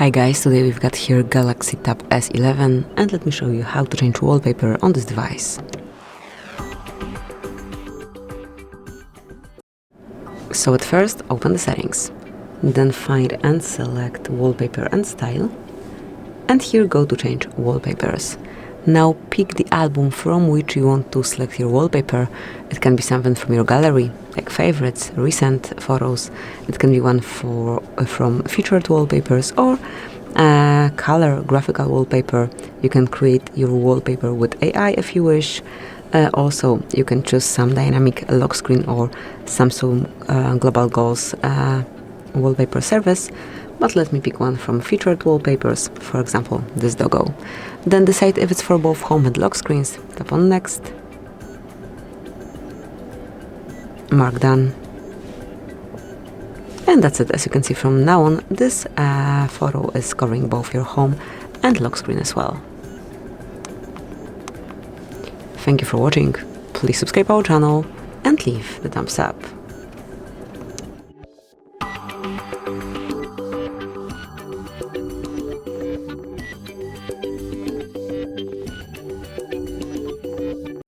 Hi guys, today we've got here Galaxy Tab S11 and let me show you how to change wallpaper on this device. So at first open the settings, then find and select wallpaper and style, and here go to change wallpapers. Now pick the album from which you want to select your wallpaper. It can be something from your gallery, like favorites, recent photos. It can be one from featured wallpapers or color graphical wallpaper. You can create your wallpaper with AI if you wish. Also, you can choose some dynamic lock screen or Samsung Global Goals wallpaper service. But let me pick one from featured wallpapers, for example, this doggo. Then decide if it's for both home and lock screens. Tap on next. Mark done. And that's it. As you can see from now on, this photo is covering both your home and lock screen as well. Thank you for watching. Please subscribe our channel and leave the thumbs up.